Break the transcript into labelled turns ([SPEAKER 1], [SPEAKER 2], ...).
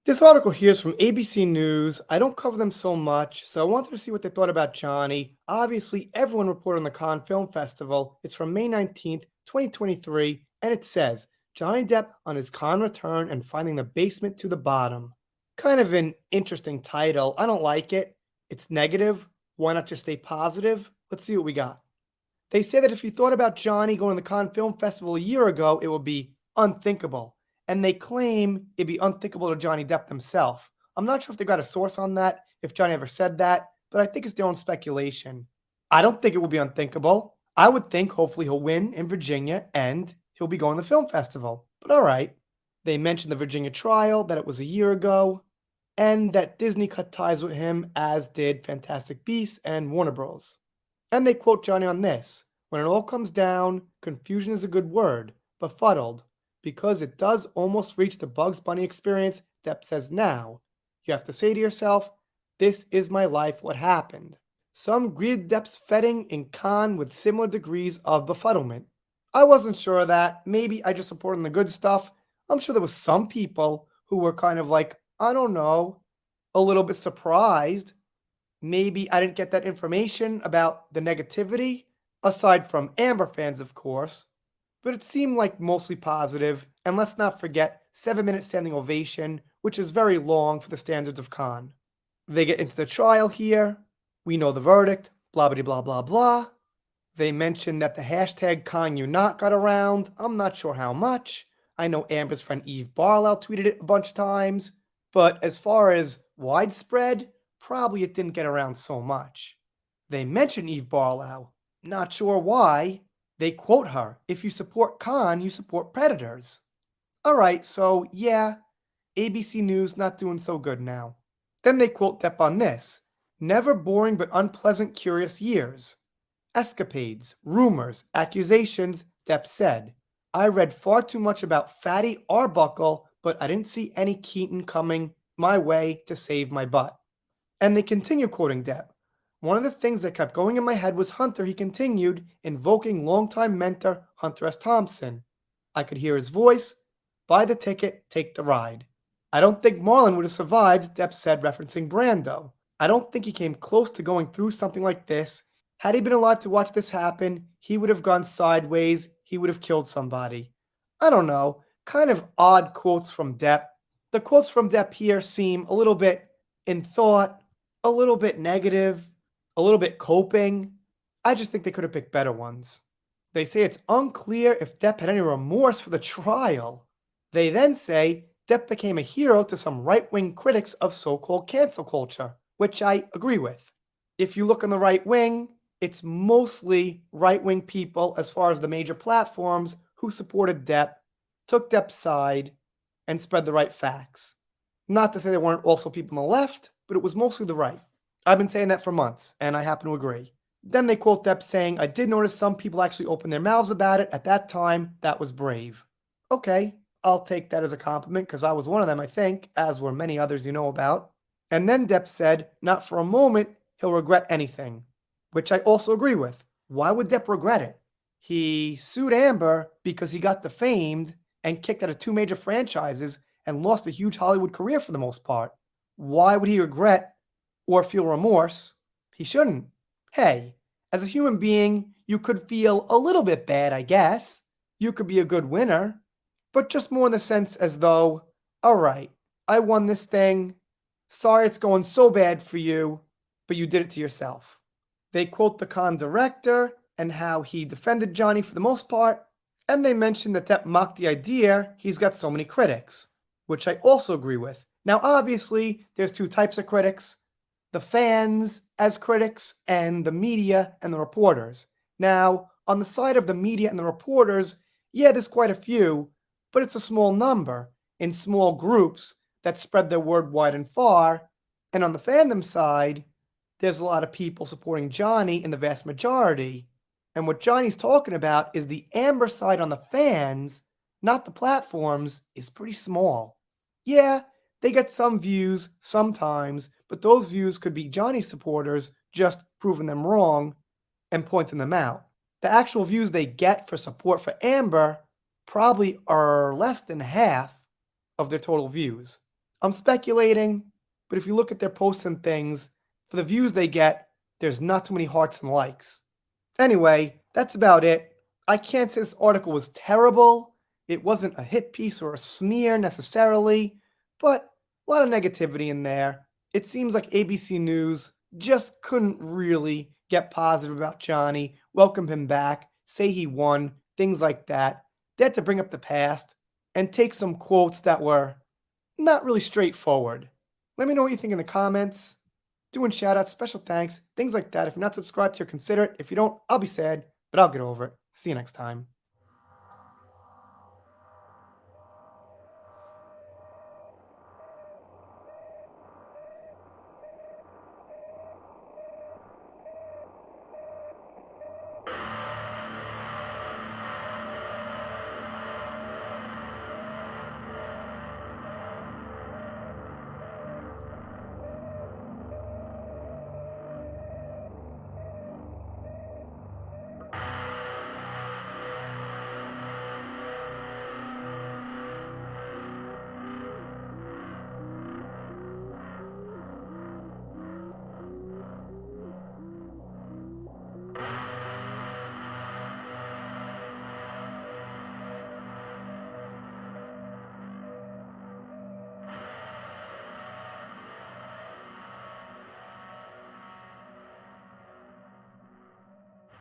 [SPEAKER 1] This article here is from ABC News. I don't cover them so much, so I wanted to see what they thought about Johnny. Obviously, everyone reported on the Cannes Film Festival. It's from May 19th, 2023, and it says Johnny Depp on his Cannes return and finding the basement to the bottom. Kind of an interesting title. I don't like it. It's negative. Why not just stay positive? Let's see what we got. They say that if you thought about Johnny going to the Cannes Film Festival a year ago, it would be unthinkable. And they claim it'd be unthinkable to Johnny Depp himself. I'm not sure if they got a source on that, if Johnny ever said that, but I think it's their own speculation. I don't think it would be unthinkable. I would think hopefully he'll win in Virginia and he'll be going to the film festival. But all right. They mentioned the Virginia trial, that it was a year ago, and that Disney cut ties with him, as did Fantastic Beasts and Warner Bros. And they quote Johnny on this: "When it all comes down, confusion is a good word, befuddled, because it does almost reach the Bugs Bunny experience." Depp says now, you have to say to yourself, this is my life, what happened? Some greeted Depp's fetting in Cannes with similar degrees of befuddlement. I wasn't sure of that. Maybe I just reported the good stuff. I'm sure there was some people who were kind of like, I don't know, a little bit surprised. Maybe I didn't get that information about the negativity, aside from Amber fans, of course, but it seemed like mostly positive. And let's not forget 7-minute standing ovation, which is very long for the standards of Cannes. They get into the trial here. We know the verdict, blah, blah, blah, blah, blah. They mentioned that the hashtag CannesUnot got around. I'm not sure how much. I know Amber's friend Eve Barlow tweeted it a bunch of times, but as far as widespread, probably it didn't get around so much. They mention Eve Barlow. Not sure why. They quote her, "If you support Cannes, you support predators." Alright, so yeah, ABC News not doing so good now. Then they quote Depp on this: "Never boring but unpleasant curious years. Escapades, rumors, accusations," Depp said. "I read far too much about Fatty Arbuckle, but I didn't see any Keaton coming my way to save my butt." And they continue quoting Depp. "One of the things that kept going in my head was Hunter," he continued, invoking longtime mentor Hunter S. Thompson. "I could hear his voice. Buy the ticket, take the ride. I don't think Marlon would have survived," Depp said, referencing Brando. "I don't think he came close to going through something like this. Had he been alive to watch this happen, he would have gone sideways. He would have killed somebody." I don't know. Kind of odd quotes from Depp. The quotes from Depp here seem a little bit in thought, a little bit negative, a little bit coping. I just think they could have picked better ones. They say it's unclear if Depp had any remorse for the trial. They then say Depp became a hero to some right-wing critics of so-called cancel culture, which I agree with. If you look on the right wing, it's mostly right-wing people as far as the major platforms who supported Depp, took Depp's side, and spread the right facts. Not to say there weren't also people on the left, but it was mostly the right. I've been saying that for months, and I happen to agree. Then they quote Depp saying, "I did notice some people actually opened their mouths about it. At that time, that was brave." Okay, I'll take that as a compliment because I was one of them, I think, as were many others you know about. And then Depp said, not for a moment he'll regret anything, which I also agree with. Why would Depp regret it? He sued Amber because he got defamed and kicked out of 2 major franchises and lost a huge Hollywood career for the most part. Why would he regret or feel remorse? He shouldn't. Hey, as a human being, you could feel a little bit bad, I guess. You could be a good winner, but just more in the sense as though, all right, I won this thing. Sorry it's going so bad for you, but you did it to yourself. They quote the Cannes director and how he defended Johnny for the most part, and they mention that Depp mocked the idea he's got so many critics, which I also agree with. Now, obviously, there's 2 types of critics: the fans as critics and the media and the reporters. Now, on the side of the media and the reporters, yeah, there's quite a few, but it's a small number in small groups that spread their word wide and far. And on the fandom side, there's a lot of people supporting Johnny in the vast majority. And what Johnny's talking about is the Amber side on the fans, not the platforms, is pretty small. Yeah, they get some views sometimes, but those views could be Johnny supporters just proving them wrong and pointing them out. The actual views they get for support for Amber probably are less than half of their total views. I'm speculating, but if you look at their posts and things, for the views they get, there's not too many hearts and likes. Anyway, that's about it. I can't say this article was terrible. It wasn't a hit piece or a smear necessarily, but a lot of negativity in there. It seems like ABC News just couldn't really get positive about Johnny, welcome him back, say he won, things like that. They had to bring up the past and take some quotes that were not really straightforward. Let me know what you think in the comments. Doing shout outs, special thanks, things like that. If you're not subscribed here, consider it. If you don't, I'll be sad, but I'll get over it. See you next time.